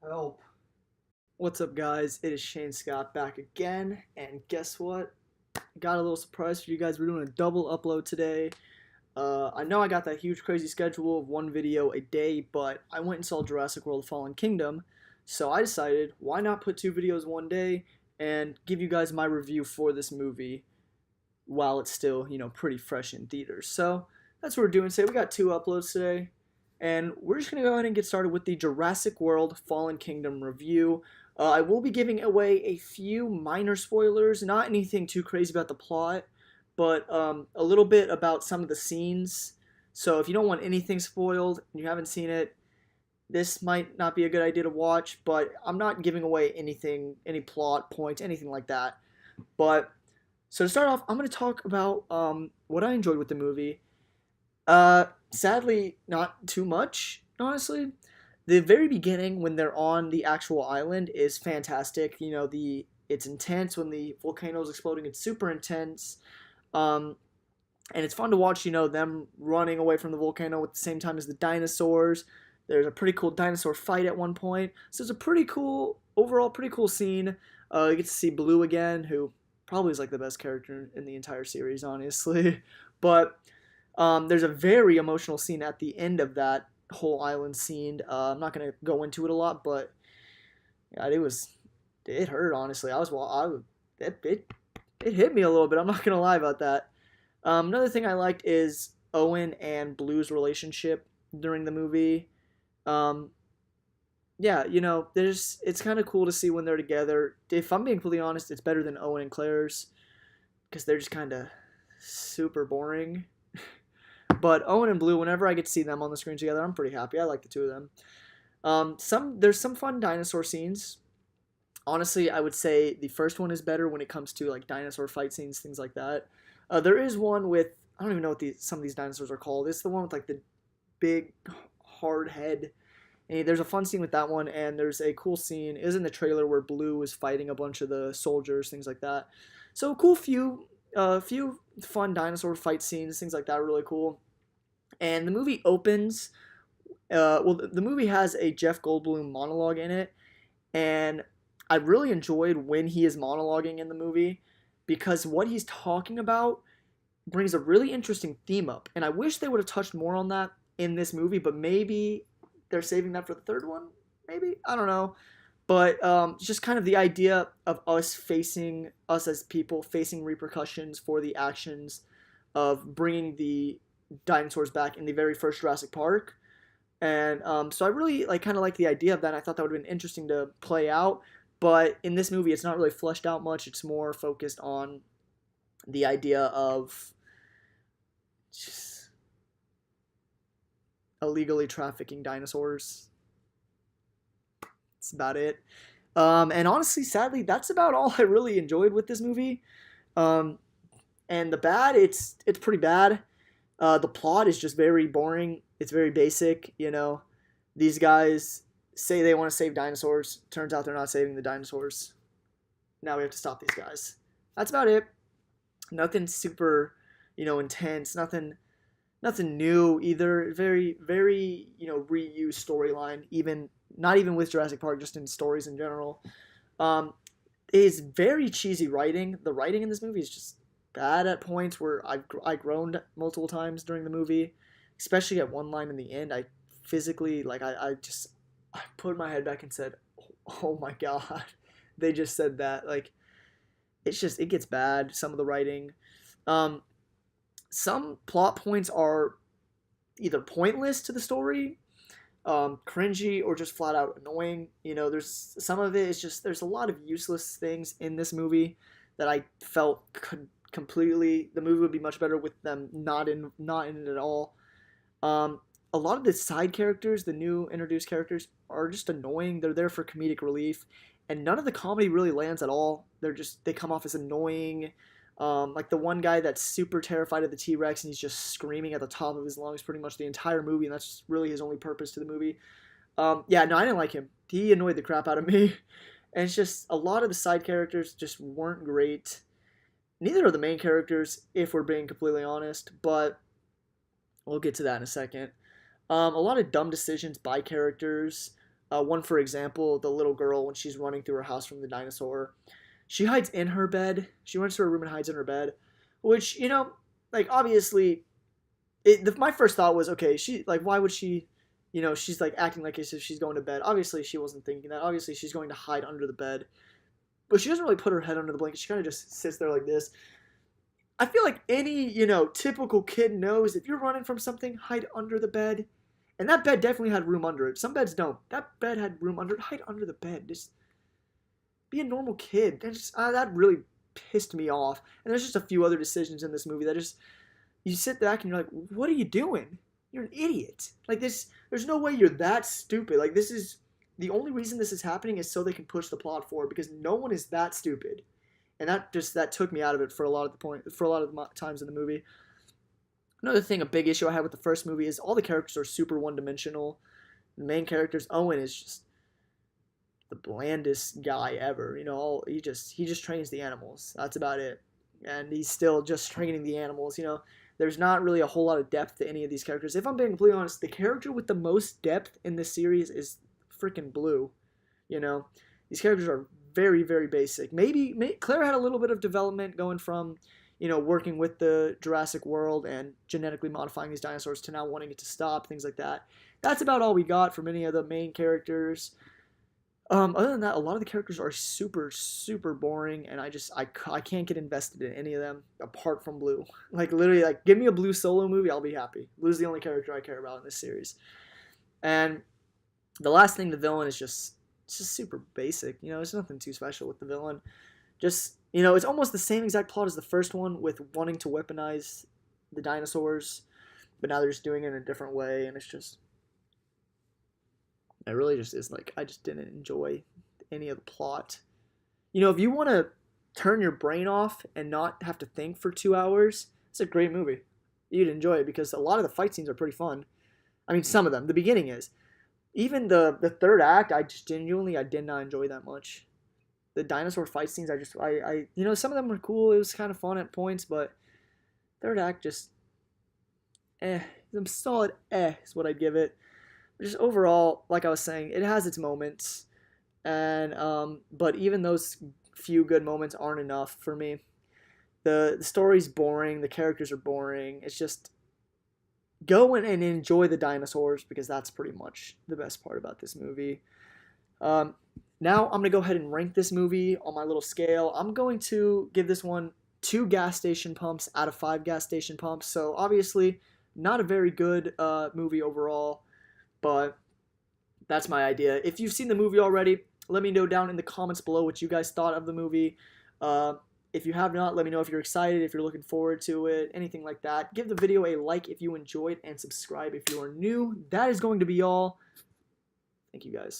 Help. What's up, guys? It is Shane Scott back again, and guess what? Got a little surprise for you guys. We're doing a double upload today. I know I got that huge, crazy schedule of one video a day, but I went and saw Jurassic World: Fallen Kingdom, so I decided why not put two videos one day and give you guys my review for this movie while it's still, pretty fresh in theaters. So that's what we're doing today. We got two uploads today. And we're just going to go ahead and get started with the Jurassic World Fallen Kingdom review. I will be giving away a few minor spoilers, not anything too crazy about the plot, but a little bit about some of the scenes. So if you don't want anything spoiled and you haven't seen it, this might not be a good idea to watch, but I'm not giving away anything, any plot points, anything like that. But so to start off, I'm going to talk about what I enjoyed with the movie. Sadly, not too much, honestly. The very beginning, when they're on the actual island, is fantastic. It's intense when the volcano is exploding. It's super intense, um, and it's fun to watch. Them running away from the volcano at the same time as the dinosaurs. There's a pretty cool dinosaur fight at one point. So it's a pretty cool, overall, pretty cool scene. You get to see Blue again, who probably is like the best character in the entire series, honestly. But there's a very emotional scene at the end of that whole island scene. I'm not gonna go into it a lot, but yeah, it hurt, honestly. It hit me a little bit. I'm not gonna lie about that. Another thing I liked is Owen and Blue's relationship during the movie. Um, yeah, it's kind of cool to see when they're together. If I'm being completely honest, it's better than Owen and Claire's because they're just kind of super boring. But Owen and Blue, whenever I get to see them on the screen together, I'm pretty happy. I like the two of them. There's some fun dinosaur scenes. Honestly, I would say the first one is better when it comes to like dinosaur fight scenes, things like that. There is one with I don't even know what some of these dinosaurs are called. It's the one with like the big hard head. And there's a fun scene with that one, and there's a cool scene. It was in the trailer where Blue is fighting a bunch of the soldiers, things like that. So cool few fun dinosaur fight scenes, things like that are really cool. And the movie opens. The movie has a Jeff Goldblum monologue in it, and I really enjoyed when he is monologuing in the movie because what he's talking about brings a really interesting theme up. And I wish they would have touched more on that in this movie, but maybe they're saving that for the third one. Maybe I don't know. But just kind of the idea of us as people facing repercussions for the actions of bringing the dinosaurs back in the very first Jurassic Park. And so I really kind of like the idea of that. I thought that would have been interesting to play out. But in this movie, it's not really fleshed out much. It's more focused on the idea of just illegally trafficking dinosaurs. That's about it. And honestly, sadly, that's about all I really enjoyed with this movie. Um, and the bad, it's pretty bad. The plot is just very boring. It's very basic. These guys say they want to save dinosaurs. Turns out they're not saving the dinosaurs. Now we have to stop these guys. That's about it. Nothing super, intense. Nothing new either. Very, very, reused storyline. Even not even with Jurassic Park, just in stories in general. Is very cheesy writing. The writing in this movie is just bad at points where I groaned multiple times during the movie, especially at one line in the end. I physically I put my head back and said, "Oh my god," they just said that. It gets bad. Some of the writing, some plot points are either pointless to the story, cringy, or just flat out annoying. There's some of it is just there's a lot of useless things in this movie that I felt could completely the movie would be much better with them not in it at all. A lot of the side characters, the new introduced characters, are just annoying. They're there for comedic relief, and none of the comedy really lands at all. They come off as annoying. Like the one guy that's super terrified of the T-Rex and he's just screaming at the top of his lungs pretty much the entire movie, and that's really his only purpose to the movie. Yeah, no, I didn't like him. He annoyed the crap out of me. And it's just a lot of the side characters just weren't great. Neither are the main characters, if we're being completely honest, but we'll get to that in a second. A lot of dumb decisions by characters. One, for example, the little girl when she's running through her house from the dinosaur, she hides in her bed. She runs to her room and hides in her bed, which like obviously, my first thought was, okay, she like why would she, she's like acting like as if she's going to bed. Obviously, she wasn't thinking that. Obviously, she's going to hide under the bed, but she doesn't really put her head under the blanket. She kind of just sits there like this. I feel like any, typical kid knows if you're running from something, hide under the bed. And that bed definitely had room under it. Some beds don't. That bed had room under it. Hide under the bed. Just be a normal kid. That really pissed me off. And there's just a few other decisions in this movie that just, you sit back and you're like, what are you doing? You're an idiot. Like this, there's no way you're that stupid. Like this is, the only reason this is happening is so they can push the plot forward because no one is that stupid. And that took me out of it for a lot of the times in the movie. Another thing, a big issue I had with the first movie is all the characters are super one-dimensional. The main characters, Owen is just the blandest guy ever. He just trains the animals. That's about it. And he's still just training the animals. There's not really a whole lot of depth to any of these characters. If I'm being completely honest, the character with the most depth in this series is freaking Blue. These characters are very, very basic. Maybe Claire had a little bit of development going from, working with the Jurassic World and genetically modifying these dinosaurs to now wanting it to stop, things like that. That's about all we got from any of the main characters. Other than that, a lot of the characters are super, super boring, and I can't get invested in any of them apart from Blue. Like, literally, like, give me a Blue solo movie, I'll be happy. Blue's the only character I care about in this series. And the last thing, the villain is just super basic. There's nothing too special with the villain. Just, it's almost the same exact plot as the first one with wanting to weaponize the dinosaurs, but now they're just doing it in a different way, and it really just is like, I just didn't enjoy any of the plot. If you want to turn your brain off and not have to think for 2 hours, it's a great movie. You'd enjoy it because a lot of the fight scenes are pretty fun. I mean, some of them. The beginning is. Even the third act, I did not enjoy that much. The dinosaur fight scenes, some of them were cool. It was kind of fun at points, but third act just, some solid is what I'd give it. Just overall, like I was saying, it has its moments, and but even those few good moments aren't enough for me. The story's boring. The characters are boring. It's just, go in and enjoy the dinosaurs because that's pretty much the best part about this movie. Now I'm going to go ahead and rank this movie on my little scale. I'm going to give this one 2 gas station pumps out of 5 gas station pumps. So obviously not a very good movie overall, but that's my idea. If you've seen the movie already, let me know down in the comments below what you guys thought of the movie. If you have not, let me know if you're excited, if you're looking forward to it, anything like that. Give the video a like if you enjoyed, and subscribe if you are new. That is going to be all. Thank you guys.